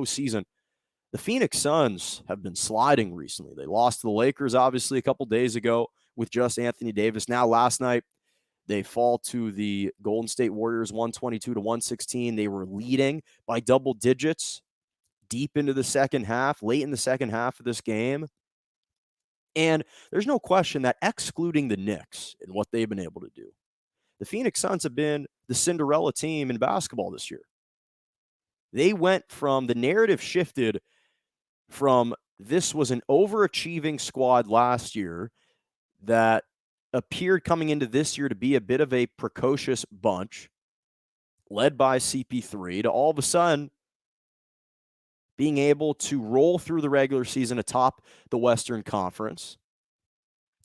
postseason. The Phoenix Suns have been sliding recently. They lost to the Lakers, obviously, a couple days ago with just Anthony Davis. Now, last night, they fall to the Golden State Warriors 122 to 116. They were leading by double digits deep into the second half, late in the second half of this game. And there's no question that excluding the Knicks and what they've been able to do, the Phoenix Suns have been the Cinderella team in basketball this year. They went from the narrative shifted from this was an overachieving squad last year that appeared coming into this year to be a bit of a precocious bunch led by CP3 to all of a sudden being able to roll through the regular season atop the Western Conference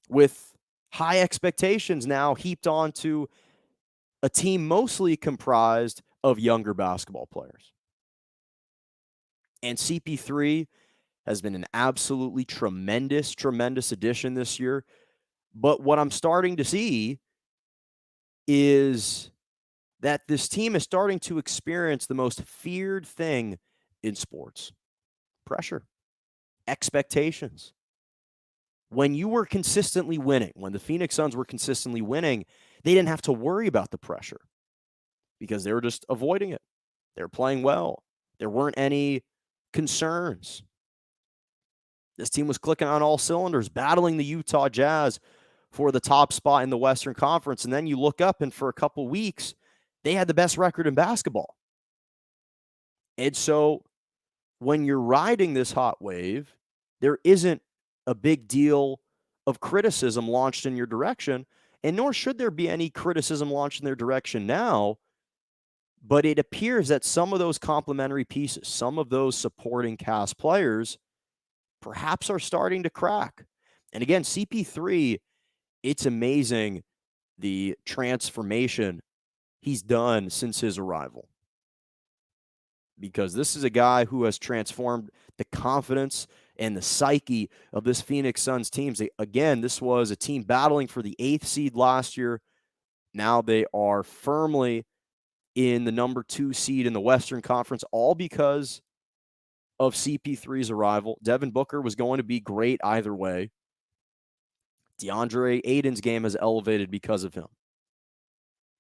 with high expectations now heaped onto a team mostly comprised of younger basketball players. And CP3 has been an absolutely tremendous addition this year. But what I'm starting to see is that this team is starting to experience the most feared thing in sports: pressure, expectations. When you were consistently winning, when the Phoenix Suns were consistently winning, they didn't have to worry about the pressure because they were just avoiding it. They were playing well. There weren't any concerns. This team was clicking on all cylinders, battling the Utah Jazz for the top spot in the Western Conference. And then you look up, and for a couple weeks, they had the best record in basketball. And so when you're riding this hot wave, there isn't a big deal of criticism launched in your direction, and nor should there be any criticism launched in their direction now. But it appears that some of those complementary pieces, some of those supporting cast players, perhaps are starting to crack. And again, CP3, it's amazing the transformation he's done since his arrival. Because this is a guy who has transformed the confidence and the psyche of this Phoenix Suns team. Again, this was a team battling for the 8th seed last year. Now they are firmly in the number 2 seed in the Western Conference, all because of CP3's arrival. Devin Booker was going to be great either way. DeAndre Ayton's game has elevated because of him.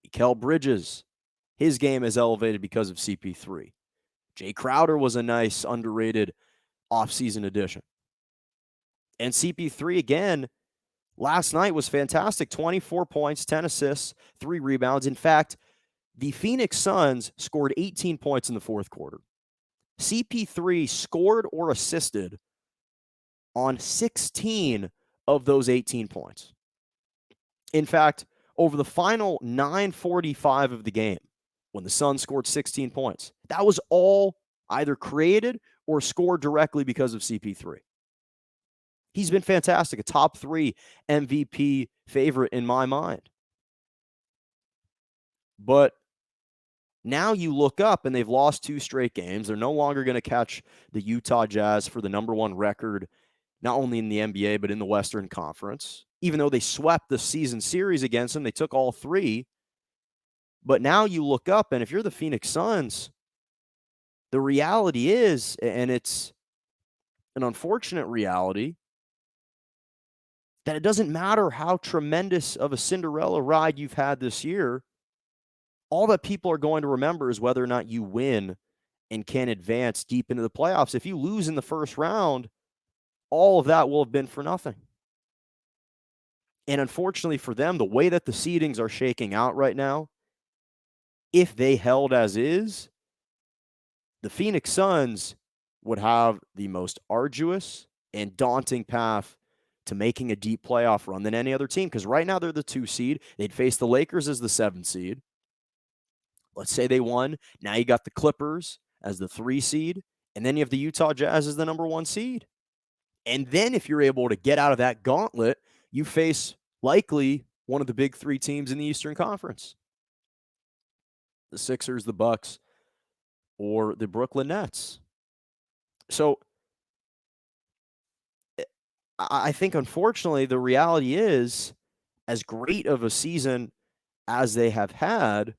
Mikal Bridges, his game has elevated because of CP3. Jay Crowder was a nice, underrated offseason addition. And CP3, again, last night was fantastic. 24 points, 10 assists, 3 rebounds. In fact, the Phoenix Suns scored 18 points in the fourth quarter. CP3 scored or assisted on 16 of those 18 points. In fact, over the final 9:45 of the game, when the Suns scored 16 points, that was all either created or scored directly because of CP3. He's been fantastic, a top 3 MVP favorite in my mind. But now you look up and they've lost 2 straight games. They're no longer going to catch the Utah Jazz for the number 1 record, not only in the NBA, but in the Western Conference. Even though they swept the season series against them, they took all 3. But now you look up, and if you're the Phoenix Suns, the reality is, and it's an unfortunate reality, that it doesn't matter how tremendous of a Cinderella ride you've had this year. All that people are going to remember is whether or not you win and can advance deep into the playoffs. If you lose in the first round, all of that will have been for nothing. And unfortunately for them, the way that the seedings are shaking out right now, if they held as is, the Phoenix Suns would have the most arduous and daunting path to making a deep playoff run than any other team. Because right now they're the 2 seed. They'd face the Lakers as the 7 seed. Let's say they won. Now you got the Clippers as the 3 seed. And then you have the Utah Jazz as the number 1 seed. And then if you're able to get out of that gauntlet, you face likely one of the big 3 teams in the Eastern Conference. The Sixers, the Bucks, or the Brooklyn Nets. So I think, unfortunately, the reality is, as great of a season as they have had,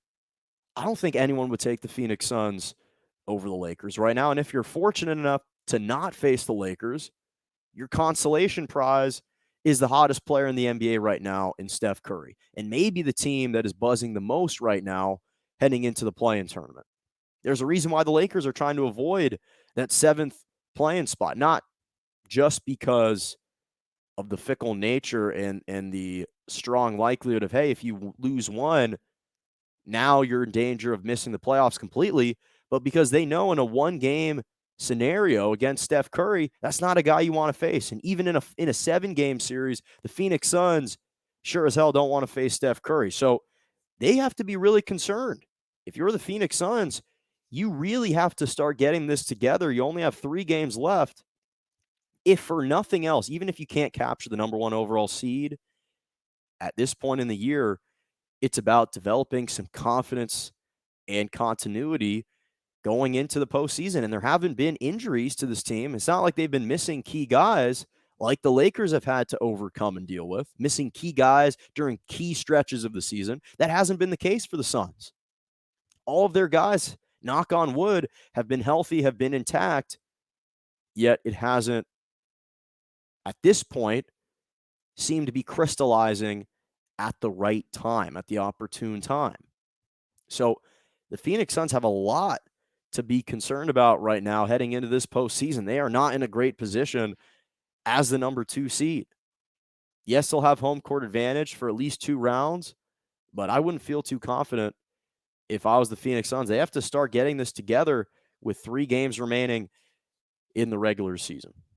I don't think anyone would take the Phoenix Suns over the Lakers right now. And if you're fortunate enough to not face the Lakers, your consolation prize is the hottest player in the NBA right now in Steph Curry, and maybe the team that is buzzing the most right now heading into the play-in tournament. There's a reason why the Lakers are trying to avoid that seventh play-in spot, not just because of the fickle nature and the strong likelihood of, hey, if you lose one, now you're in danger of missing the playoffs completely, but because they know in a one-game scenario against Steph Curry, that's not a guy you want to face. And even in a 7-game series, the Phoenix Suns sure as hell don't want to face Steph Curry. So they have to be really concerned. If you're the Phoenix Suns, you really have to start getting this together. You only have 3 games left. If for nothing else, even if you can't capture the number 1 overall seed at this point in the year, it's about developing some confidence and continuity going into the postseason. And there haven't been injuries to this team. It's not like they've been missing key guys like the Lakers have had to overcome and deal with, missing key guys during key stretches of the season. That hasn't been the case for the Suns. All of their guys, knock on wood, have been healthy, have been intact, yet it hasn't, at this point, seemed to be crystallizing at the right time, at the opportune time. So the Phoenix Suns have a lot to be concerned about right now heading into this postseason. They are not in a great position as the number 2 seed. Yes, they'll have home court advantage for at least 2 rounds, but I wouldn't feel too confident if I was the Phoenix Suns. They have to start getting this together with 3 games remaining in the regular season.